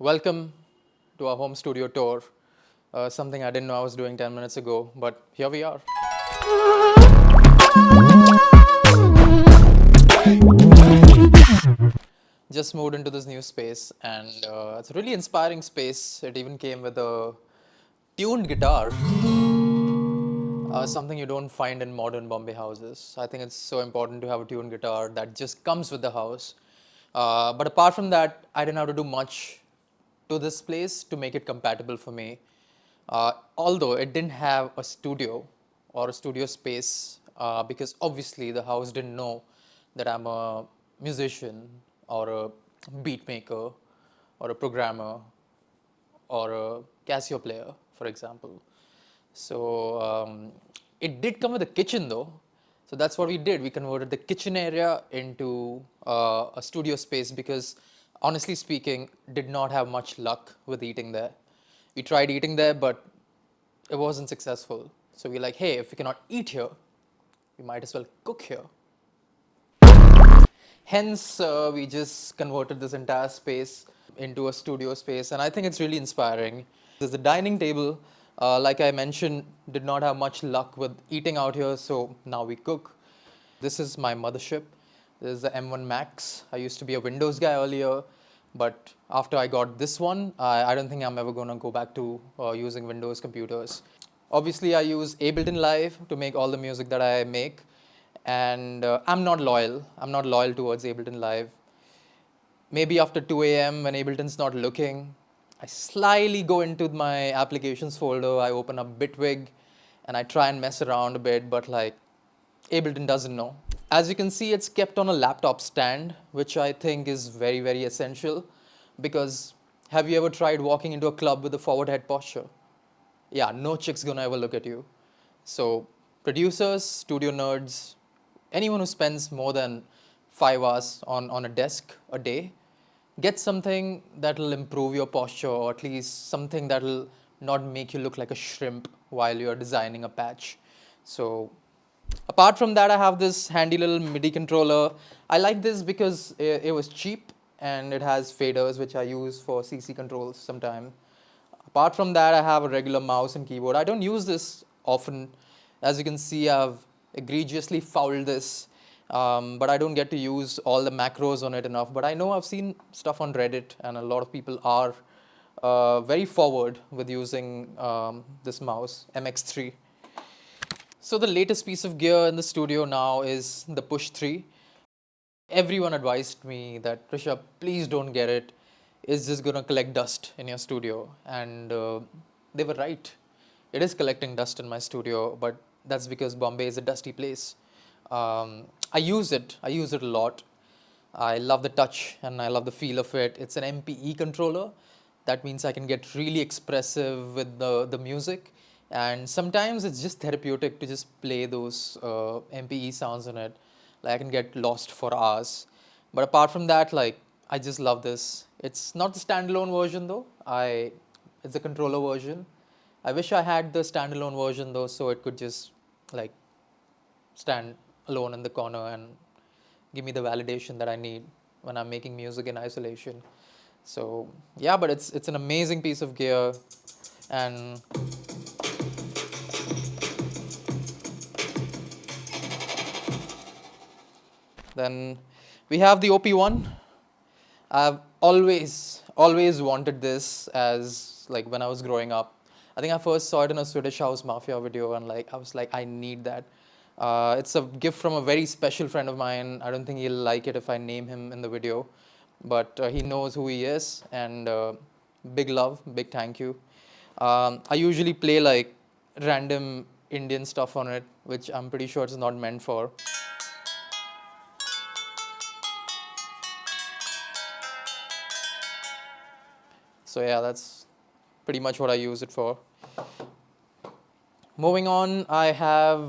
Welcome to our home studio tour. Something I didn't know I was doing 10 minutes ago, but here we are. Just moved into this new space, and it's a really inspiring space. It even came with a tuned guitar, something you don't find in modern Bombay houses. I think it's so important to have a tuned guitar that just comes with the house. But apart from that, I didn't have to do much to this place to make it compatible for me. Although it didn't have a studio or a studio space, because obviously the house didn't know that I'm a musician or a beat maker or a programmer or a Casio player, for example. So it did come with a kitchen though. So that's what we did. We converted the kitchen area into a studio space because, honestly speaking, did not have much luck with eating there. We tried eating there, but it wasn't successful. So we're like, hey, if we cannot eat here, we might as well cook here. Hence, we just converted this entire space into a studio space, and I think it's really inspiring. There's a dining table, like I mentioned, did not have much luck with eating out here, so now we cook. This is my mothership. This is the M1 Max. I used to be a Windows guy earlier, but after I got this one, I don't think I'm ever going to go back to using Windows computers. Obviously, I use Ableton Live to make all the music that I make, and I'm not loyal. I'm not loyal towards Ableton Live. Maybe after 2 a.m. when Ableton's not looking, I slyly go into my applications folder, I open up Bitwig, and I try and mess around a bit, but like Ableton doesn't know. As you can see, it's kept on a laptop stand, which I think is very, very essential because have you ever tried walking into a club with a forward head posture? Yeah, no chick's gonna ever look at you. So, producers, studio nerds, anyone who spends more than 5 hours on a desk a day, get something that'll improve your posture or at least something that'll not make you look like a shrimp while you're designing a patch. So, apart from that, I have this handy little MIDI controller. I like this because it was cheap and it has faders, which I use for CC controls sometimes. Apart from that, I have a regular mouse and keyboard. I don't use this often. As you can see, I've egregiously fouled this, but I don't get to use all the macros on it enough. But I know I've seen stuff on Reddit, and a lot of people are very forward with using this mouse, MX3. So the latest piece of gear in the studio now is the Push 3. Everyone advised me that, Rishabh, please don't get it. It's just gonna collect dust in your studio. And they were right. It is collecting dust in my studio, but that's because Bombay is a dusty place. I use it. I use it a lot. I love the touch and I love the feel of it. It's an MPE controller. That means I can get really expressive with the music. And sometimes it's just therapeutic to just play those MPE sounds on it. Like I can get lost for hours. But apart from that, like I just love this. It's not the standalone version though. It's a controller version. I wish I had the standalone version though, so it could just like stand alone in the corner and give me the validation that I need when I'm making music in isolation. So yeah, but it's an amazing piece of gear, and then we have the OP1. I've always wanted this as like when I was growing up. I think I first saw it in a Swedish House Mafia video, and like I was like, I need that. It's a gift from a very special friend of mine. I don't think he'll like it if I name him in the video, but he knows who he is, and big love, big thank you. I usually play like random Indian stuff on it, which I'm pretty sure it's not meant for. So yeah, that's pretty much what I use it for. Moving on, I have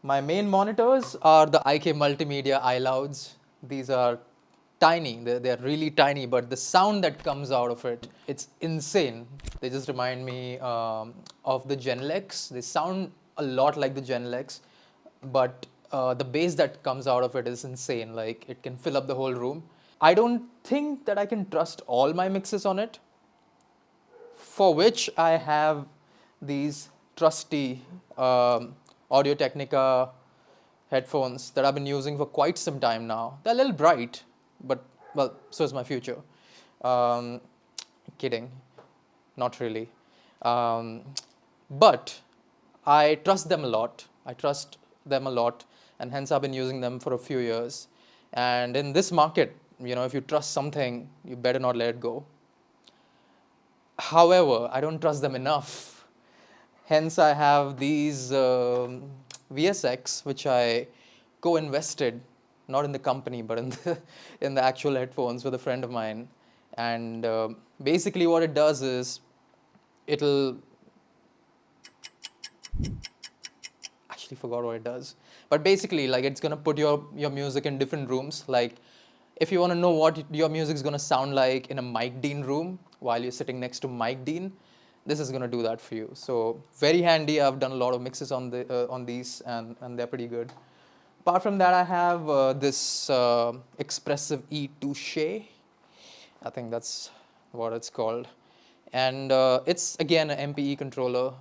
my main monitors are the IK Multimedia iLouds. These are tiny, they're really tiny, but the sound that comes out of it, it's insane. They just remind me of the Genelecs. They sound a lot like the Genelecs, but the bass that comes out of it is insane. Like it can fill up the whole room. I don't think that I can trust all my mixes on it, for which I have these trusty Audio Technica headphones that I've been using for quite some time now. They're a little bright, but well, so is my future. Um, Kidding, not really. Um, but I trust them a lot. I trust them a lot, and hence I've been using them for a few years. And in this market, if you trust something, you better not let it go. However, I don't trust them enough. Hence, I have these VSX, which I co-invested, not in the company, but in the in the actual headphones with a friend of mine. And basically, what it does is it'll actually forgot what it does, but basically, like, it's gonna put your music in different rooms. Like, if you want to know what your music is gonna sound like in a Mike Dean room while you're sitting next to Mike Dean, this is gonna do that for you. So very handy. I've done a lot of mixes on these, and they're pretty good. Apart from that, I have this Expressive E Touche. I think that's what it's called, and it's again an MPE controller.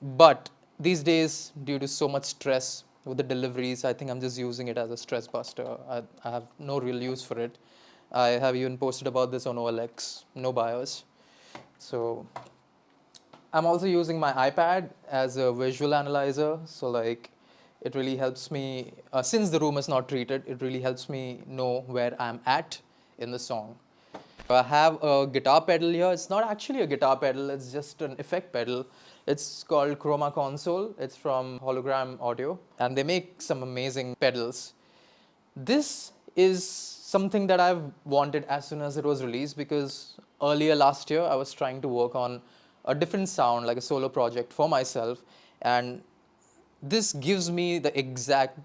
But these days, due to so much stress with the deliveries, I think I'm just using it as a stress buster. I have no real use for it. I have even posted about this on OLX, no BIOS. So I'm also using my iPad as a visual analyzer. So like, it really helps me, since the room is not treated, it really helps me know where I'm at in the song. I have a guitar pedal here. It's not actually a guitar pedal, it's just an effect pedal. It's called Chroma Console. It's from Hologram Audio, and they make some amazing pedals. This is something that I've wanted as soon as it was released, because earlier last year I was trying to work on a different sound, like a solo project for myself, and this gives me the exact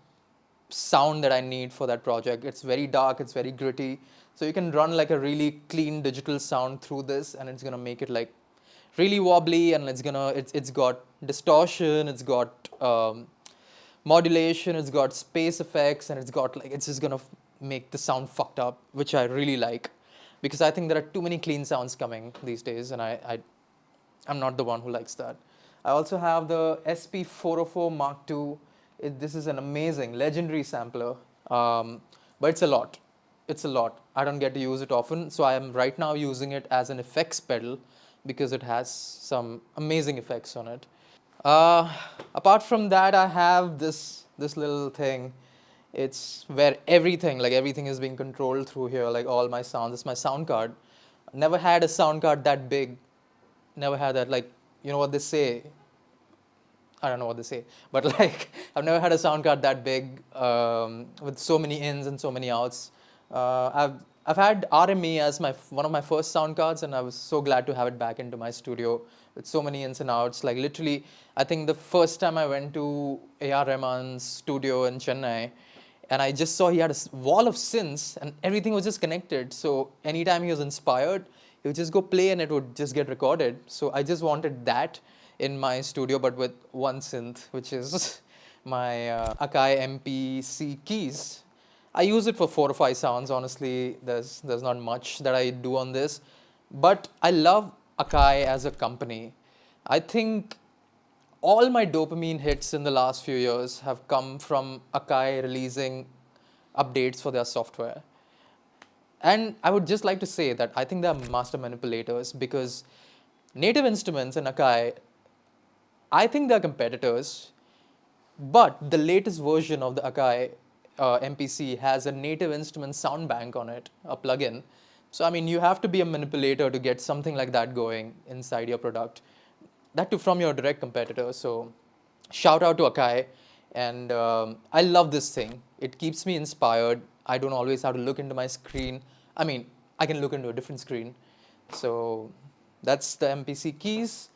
sound that I need for that project. It's very dark, it's very gritty. So you can run like a really clean digital sound through this, and it's gonna make it like really wobbly, and it's got distortion, it's got modulation, it's got space effects, and it's just gonna make the sound fucked up, which I really like, because I think there are too many clean sounds coming these days, and I'm not the one who likes that. I also have the SP404 Mark II. This is an amazing, legendary sampler, but it's a lot. It's a lot. I don't get to use it often, so I am right now using it as an effects pedal because it has some amazing effects on it. Uh, Apart from that, I have this little thing. It's where everything is being controlled through here, like all my sounds. It's my sound card. Never had a sound card that big. Never had that. Like, you know what they say. I don't know what they say, but like, I've never had a sound card that big, with so many ins and so many outs. I've had RME as one of my first sound cards, and I was so glad to have it back into my studio with so many ins and outs. Like, literally, I think the first time I went to AR Rahman's studio in Chennai, and I just saw he had a wall of synths, and everything was just connected. So anytime he was inspired, he would just go play, and it would just get recorded. So I just wanted that in my studio, but with one synth, which is my Akai MPC keys. I use it for 4 or 5 sounds. Honestly, there's not much that I do on this, but I love Akai as a company. I think all my dopamine hits in the last few years have come from Akai releasing updates for their software. And I would just like to say that I think they're master manipulators, because Native Instruments and Akai, I think they're competitors, but the latest version of the Akai MPC has a Native Instruments sound bank on it, a plugin. So, I mean, you have to be a manipulator to get something like that going inside your product. That too from your direct competitor. So, shout out to Akai. And I love this thing. It keeps me inspired. I don't always have to look into my screen. I mean, I can look into a different screen. So, that's the MPC keys.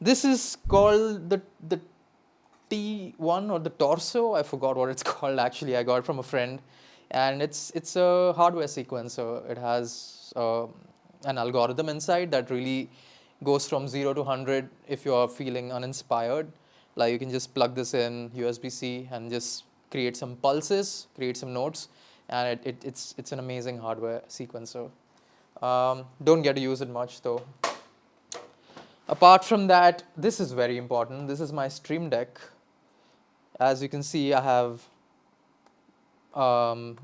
This is called the T1 or the Torso. I forgot what it's called actually. I got it from a friend, and it's a hardware sequencer. It has an algorithm inside that really goes from 0 to 100 if you are feeling uninspired. Like, you can just plug this in USB-C and just create some pulses, create some notes, and it's an amazing hardware sequencer. Don't get to use it much though. Apart from that, this is very important. This is my Stream Deck. As you can see, I have um,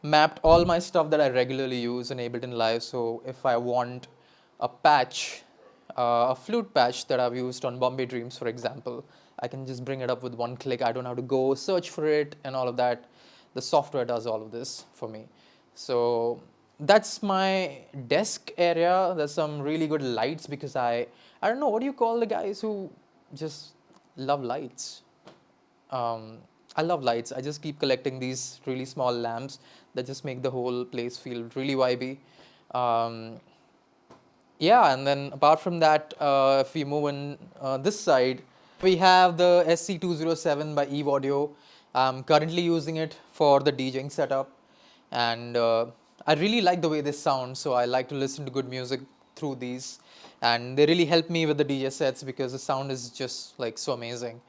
mapped all my stuff that I regularly use in Ableton Live. So if I want a patch, a flute patch that I've used on Bombay Dreams, for example, I can just bring it up with one click. I don't have to go search for it and all of that. The software does all of this for me. So that's my desk area. There's some really good lights because I don't know, what do you call the guys who just love lights? um, I love lights. I just keep collecting these really small lamps that just make the whole place feel really vibey. Um, yeah, and then apart from that, if we move in this side, we have the SC207 by Eve Audio. I'm currently using it for the DJing setup, and I really like the way this sounds, so I like to listen to good music through these, and they really help me with the DJ sets because the sound is just like so amazing.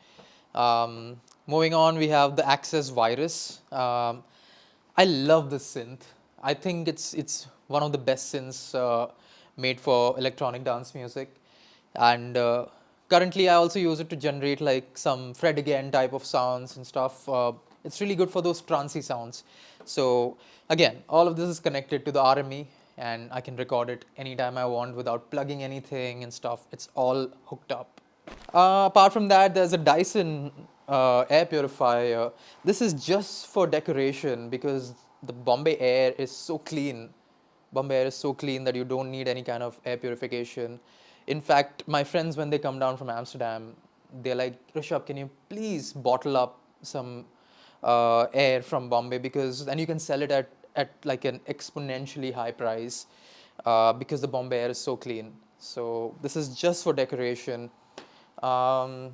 Moving on, we have the Access Virus. I love this synth. I think it's one of the best synths made for electronic dance music, and currently I also use it to generate like some Fred again type of sounds and stuff. It's really good for those trancey sounds. So again, all of this is connected to the RME, and I can record it anytime I want without plugging anything and stuff. It's all hooked up. Apart from that, there's a Dyson air purifier. This is just for decoration because the Bombay air is so clean. Bombay air is so clean that you don't need any kind of air purification. In fact, my friends, when they come down from Amsterdam, they're like, Rishabh, can you please bottle up some air from Bombay, because then you can sell it at like an exponentially high price because the Bombay air is so clean. So this is just for decoration. Um,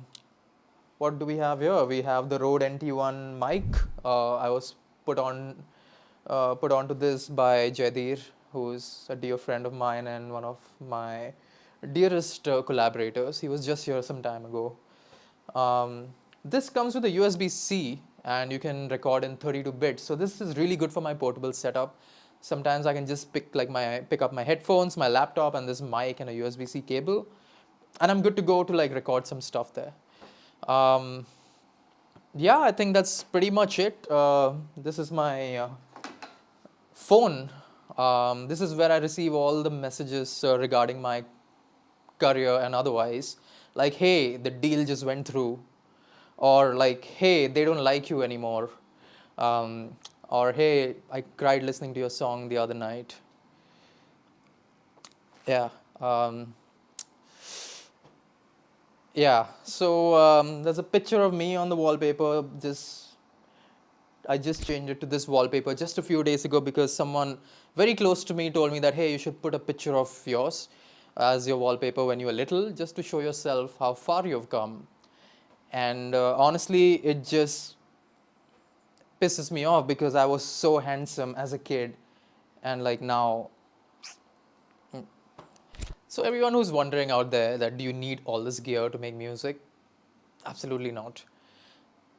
what do we have here? We have the Rode NT1 mic. I was put onto this by Jaidir, who's a dear friend of mine and one of my dearest collaborators. He was just here some time ago. This comes with a USB-C, and you can record in 32 bits. So this is really good for my portable setup. Sometimes I can just pick up my headphones, my laptop, and this mic and a USB-C cable, and I'm good to go to like record some stuff there. Um, yeah, I think that's pretty much it. This is my phone. This is where I receive all the messages regarding my career and otherwise. Like, hey, the deal just went through, or like, hey, they don't like you anymore, um, or hey, I cried listening to your song the other night. Yeah. Yeah, so there's a picture of me on the wallpaper. I just changed it to this wallpaper just a few days ago because someone very close to me told me that, hey, you should put a picture of yours as your wallpaper when you were little, just to show yourself how far you've come. And honestly, it just pisses me off because I was so handsome as a kid, and like now. So everyone who's wondering out there that do you need all this gear to make music? Absolutely not.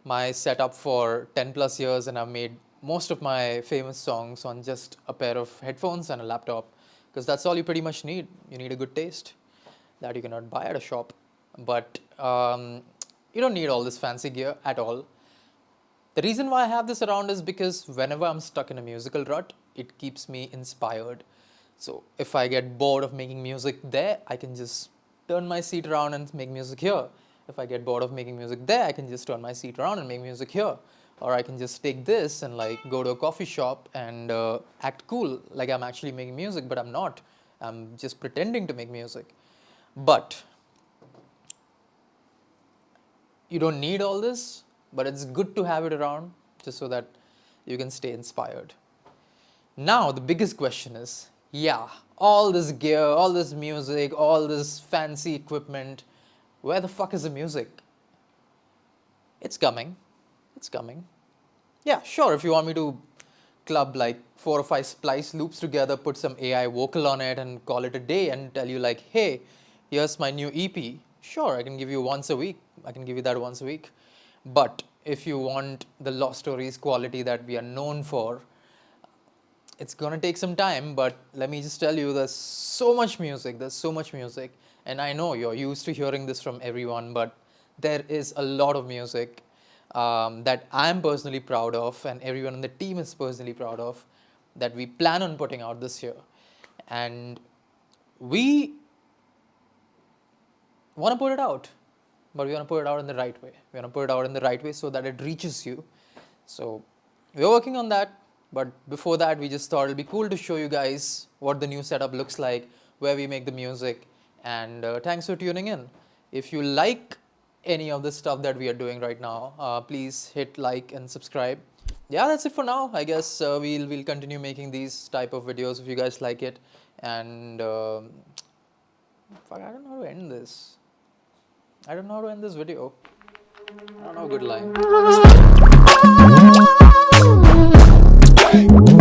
My setup for 10 plus years, and I've made most of my famous songs on just a pair of headphones and a laptop, because that's all you pretty much need. You need a good taste that you cannot buy at a shop. But you don't need all this fancy gear at all. The reason why I have this around is because whenever I'm stuck in a musical rut, it keeps me inspired. So if I get bored of making music there, I can just turn my seat around and make music here. If I get bored of making music there, I can just turn my seat around and make music here. Or I can just take this and like go to a coffee shop and act cool, like I'm actually making music, but I'm not. I'm just pretending to make music. But you don't need all this, but it's good to have it around just so that you can stay inspired. Now, the biggest question is, yeah, all this gear, all this music, all this fancy equipment, where the fuck is the music? It's coming. It's coming. Yeah, sure, if you want me to club like 4 or 5 splice loops together, put some AI vocal on it and call it a day and tell you like, hey, here's my new EP. Sure, I can give you once a week. I can give you that once a week. But if you want the Lost Stories quality that we are known for, it's gonna take some time, but let me just tell you, there's so much music, and I know you're used to hearing this from everyone, but there is a lot of music that I'm personally proud of, and everyone on the team is personally proud of, that we plan on putting out this year. And we want to put it out, but we want to put it out in the right way. We want to put it out in the right way so that it reaches you. So we're working on that. But before that, we just thought it'll be cool to show you guys what the new setup looks like, where we make the music. And thanks for tuning in. If you like any of the stuff that we are doing right now, please hit like and subscribe. Yeah, that's it for now. I guess we'll continue making these type of videos if you guys like it. And fuck, I don't know how to end this. I don't know how to end this video. I don't know a good line.